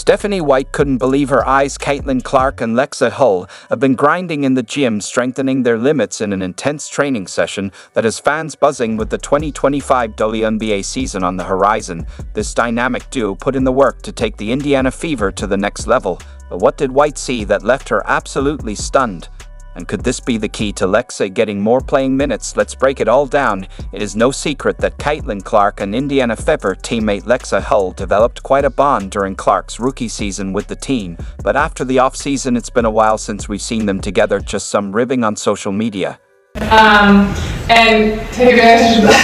Stephanie White couldn't believe her eyes. Caitlin Clark and Lexie Hull have been grinding in the gym, strengthening their limits in an intense training session that has fans buzzing with the 2025 WNBA season on the horizon. This dynamic duo put in the work to take the Indiana Fever to the next level. But what did White see that left her absolutely stunned? And could this be the key to Lexie getting more playing minutes? Let's break it all down. It is no secret that Caitlin Clark and Indiana Fever teammate Lexie Hull developed quite a bond during Clark's rookie season with the team. But after the off-season, it's been a while since we've seen them together, just some ribbing on social media. And take advantage of that.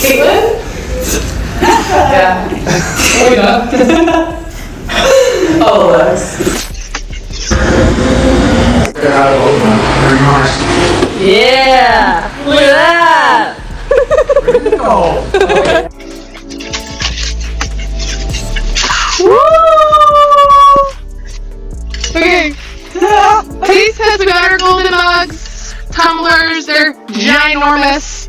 Caitlin? Yeah. There we go. Oh, Lex. Yeah! Look at that! Okay. These has got our golden mugs, tumblers, they're ginormous.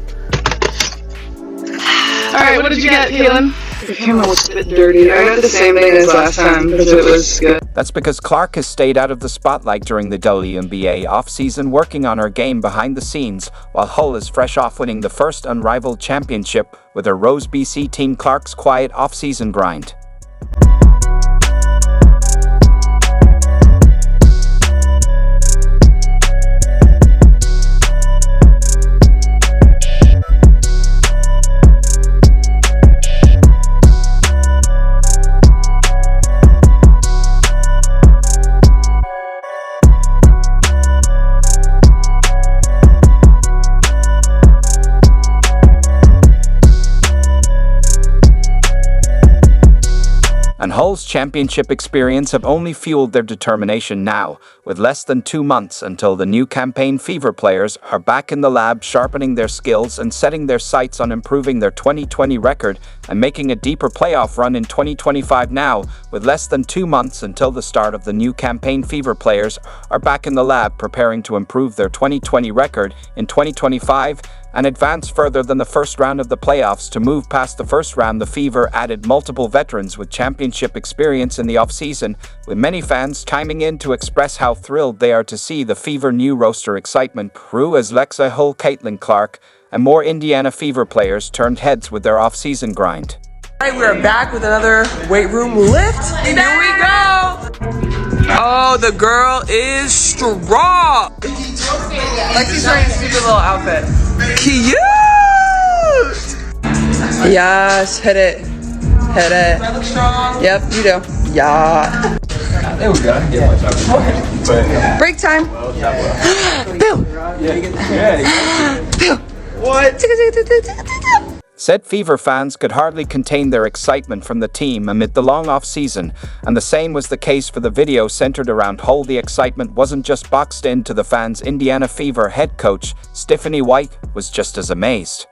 Alright, what did you get, Caitlin? The camera was a bit dirty. I got the same thing as last time, but it was good. That's because Clark has stayed out of the spotlight during the WNBA off-season, working on her game behind the scenes, while Hull is fresh off winning the first unrivaled championship with her Rose BC team. Clark's quiet off-season grind. And Hull's championship experience have only fueled their determination now. With less than 2 months until the new campaign, Fever players are back in the lab, sharpening their skills and setting their sights on improving their 2020 record and making a deeper playoff run in 2025. Now, with less than 2 months until the start of the new campaign, Fever players are back in the lab preparing to improve their 2020 record in 2025 and advance further than the first round of the playoffs. To move past the first round, the Fever added multiple veterans with championship experience in the offseason, with many fans chiming in to express how thrilled they are to see the Fever new roster. Excitement grew as Lexie Hull, Caitlin Clark, and more Indiana Fever players turned heads with their off-season grind. Alright, we're back with another weight room lift. Here we go! Oh, the girl is strong! Lexie's wearing a stupid little outfit. Cute! Yes, hit it. Hit it. Do I look strong? Yep, you do. Yeah. There we go. Yeah, Break time. Bill! yeah. What? Said Fever fans could hardly contain their excitement from the team amid the long off-season, and the same was the case for the video centered around Hull. The excitement wasn't just boxed into the fans. Indiana Fever head coach Stephanie White was just as amazed.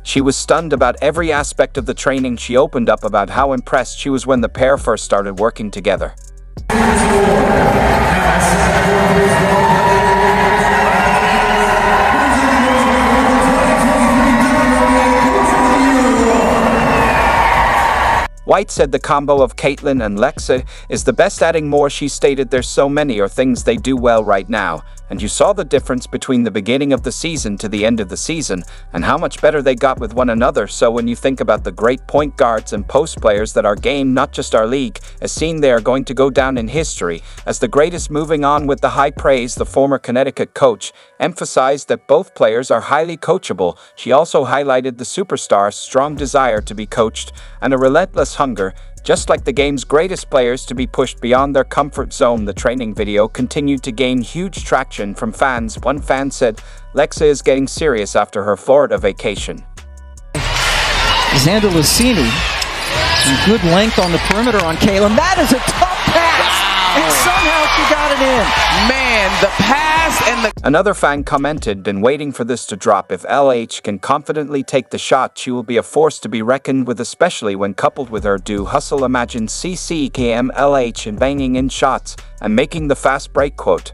She was stunned about every aspect of the training. She opened up about how impressed she was when the pair first started working together. White said the combo of Caitlin and Lexie is the best, adding more. She stated there's so many things they do well right now, and you saw the difference between the beginning of the season to the end of the season and how much better they got with one another. So when you think about the great point guards and post players that our game, not just our league, has seen, they are going to go down in history as the greatest. Moving on with the high praise, the former Connecticut coach emphasized that both players are highly coachable. She also highlighted the superstar's strong desire to be coached and a relentless hunger, just like the game's greatest players, to be pushed beyond their comfort zone. The training video continued to gain huge traction from fans. One fan said, "Lexie is getting serious after her Florida vacation." Xander Lucini, some good length on the perimeter on Caitlin. That is a tough pass. And somehow she got it in. Man, the pass and the... Another fan commented, "Been waiting for this to drop. If LH can confidently take the shot, she will be a force to be reckoned with, especially when coupled with her do hustle. Imagine CCKMLH and banging in shots and making the fast break," quote.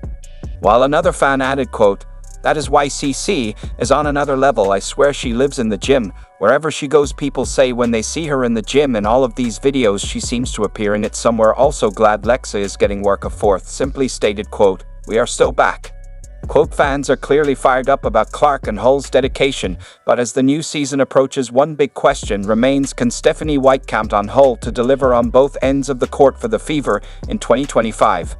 While another fan added, quote, "That is why CC is on another level. I swear she lives in the gym. Wherever she goes, people say when they see her in the gym in all of these videos, she seems to appear in it somewhere. Also glad Lexie is getting work a fourth." Simply stated, quote, "We are still back." Quote, fans are clearly fired up about Clark and Hull's dedication, but as the new season approaches, one big question remains: can Stephanie White count on Hull to deliver on both ends of the court for the Fever in 2025?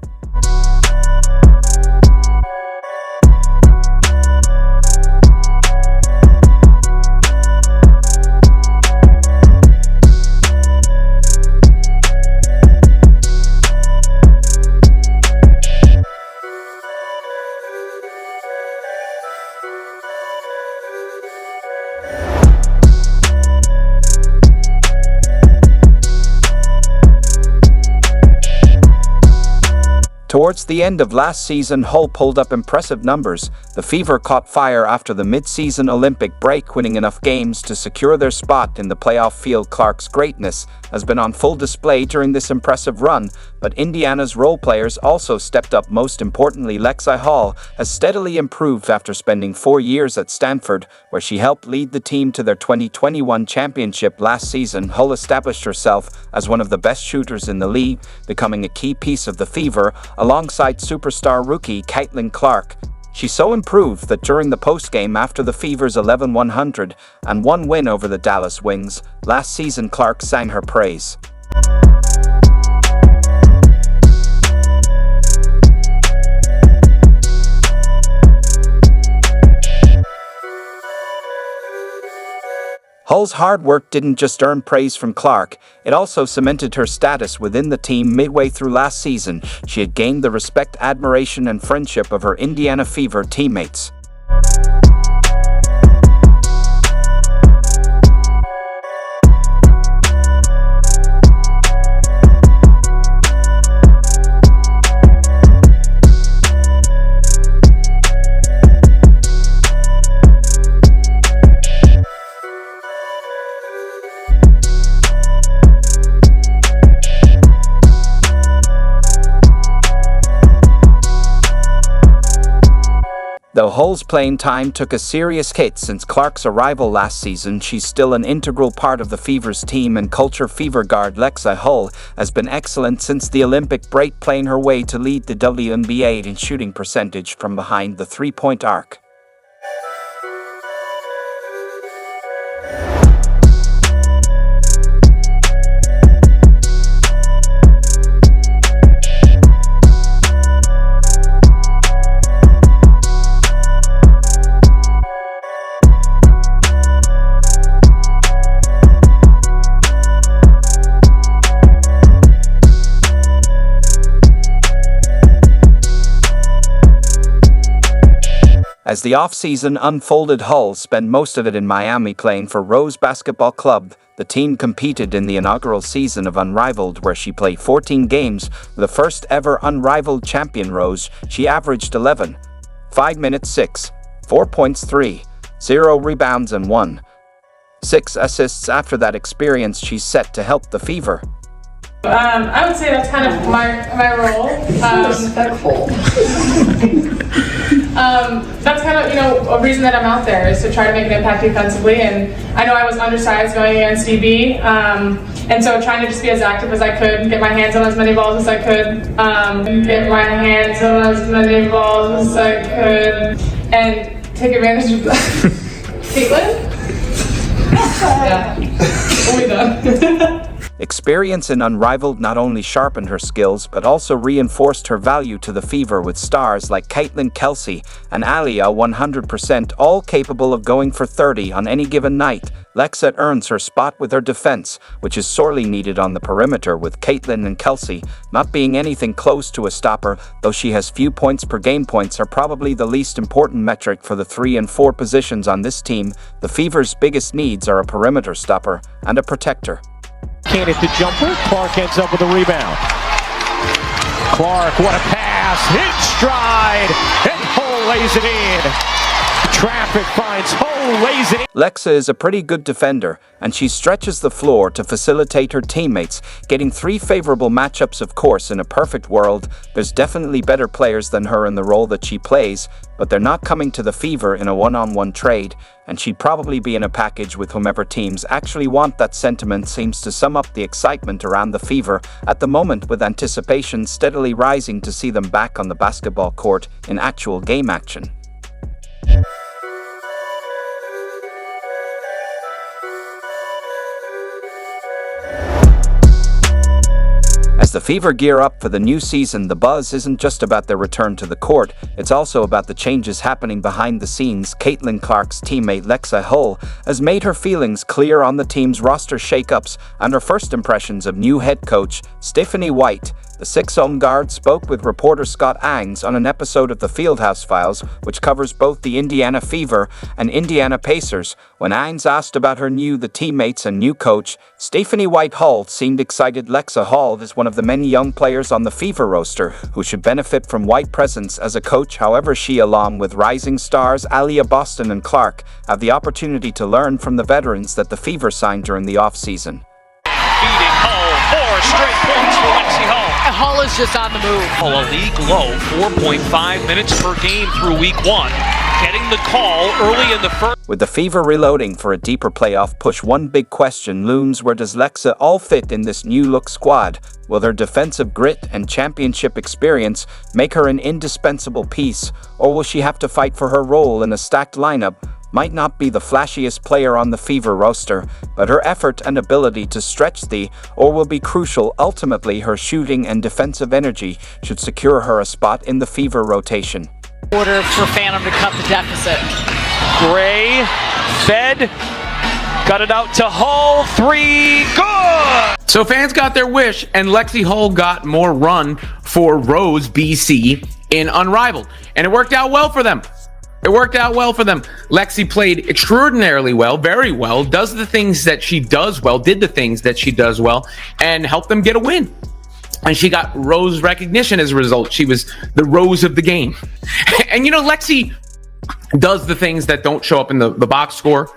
Towards the end of last season, Hull pulled up impressive numbers. The Fever caught fire after the mid-season Olympic break, winning enough games to secure their spot in the playoff field. Clark's greatness has been on full display during this impressive run, but Indiana's role players also stepped up. Most importantly, Lexie Hull has steadily improved after spending 4 years at Stanford, where she helped lead the team to their 2021 championship last season. Hull established herself as one of the best shooters in the league, becoming a key piece of the Fever, alongside superstar rookie Caitlin Clark. She so improved that during the postgame after the Fever's 11-101 win over the Dallas Wings last season, Clark sang her praise. Hull's hard work didn't just earn praise from Clark, it also cemented her status within the team. Midway through last season, she had gained the respect, admiration, and friendship of her Indiana Fever teammates. Though Hull's playing time took a serious hit since Clark's arrival last season, she's still an integral part of the Fever's team and culture. Fever guard Lexie Hull has been excellent since the Olympic break, playing her way to lead the WNBA in shooting percentage from behind the three-point arc. As the off-season unfolded, Hull spent most of it in Miami playing for Rose Basketball Club. The team competed in the inaugural season of Unrivaled, where she played 14 games, the first ever Unrivaled champion. Rose, she averaged 11, 5 minutes 6, 4 points 3, 0 rebounds and 1.6 assists. After that experience, she's set to help the Fever. I would say that's kind of my role. Respectful. That's kind of, a reason that I'm out there is to try to make an impact defensively. And I know I was undersized going against DB, and so trying to just be as active as I could, get my hands on as many balls as I could, and take advantage of that. Caitlin? Yeah. We done. Experience in Unrivaled not only sharpened her skills but also reinforced her value to the Fever, with stars like Caitlin, Kelsey, and Alia 100% all capable of going for 30 on any given night. Lexie earns her spot with her defense, which is sorely needed on the perimeter, with Caitlin and Kelsey not being anything close to a stopper. Though she has few points per game, points are probably the least important metric for the 3 and 4 positions on this team. The Fever's biggest needs are a perimeter stopper and a protector. Can't hit the jumper. Clark ends up with a rebound. Clark, what a pass. In stride. And Hull lays it in. Traffic finds Hull, lays it in. Lexie is a pretty good defender, and she stretches the floor to facilitate her teammates, getting 3 favorable matchups. Of course, in a perfect world, there's definitely better players than her in the role that she plays, but they're not coming to the Fever in a one-on-one trade, and she'd probably be in a package with whomever teams actually want. That sentiment seems to sum up the excitement around the Fever at the moment, with anticipation steadily rising to see them back on the basketball court in actual game action. As the Fever gear up for the new season, the buzz isn't just about their return to the court, it's also about the changes happening behind the scenes. Caitlin Clark's teammate Lexie Hull has made her feelings clear on the team's roster shakeups and her first impressions of new head coach Stephanie White. The 6'0" guard spoke with reporter Scott Angs on an episode of the Fieldhouse Files, which covers both the Indiana Fever and Indiana Pacers. When Angs asked about her the teammates and new coach, Stephanie White Hull seemed excited. Lexie Hull is one of the many young players on the Fever roster who should benefit from White's presence as a coach. However, she, along with rising stars Alia Boston and Clark, have the opportunity to learn from the veterans that the Fever signed during the offseason. Feeding Hull 4 straight points for Lexie Hull. Hull is just on the move. Hull a league low 4.5 minutes per game through week 1. Getting the call early in the first. With the Fever reloading for a deeper playoff push, one big question looms: where does Lexie Hull fit in this new-look squad? Will her defensive grit and championship experience make her an indispensable piece, or will she have to fight for her role in a stacked lineup? Might not be the flashiest player on the Fever roster, but her effort and ability to stretch or will be crucial. Ultimately, her shooting and defensive energy should secure her a spot in the Fever rotation. Order for Phantom to cut the deficit. Gray, fed, got it out to Hull, 3, good! So fans got their wish, and Lexie Hull got more run for Rose BC in Unrivaled. And it worked out well for them. Lexie played extraordinarily well, very well, did the things that she does well, and helped them get a win. And she got Rose recognition as a result. She was the Rose of the game. And Lexie does the things that don't show up in the box score,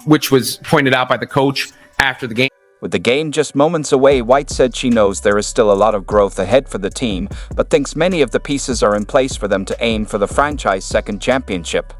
which was pointed out by the coach after the game. With the game just moments away, White said she knows there is still a lot of growth ahead for the team, but thinks many of the pieces are in place for them to aim for the franchise second championship.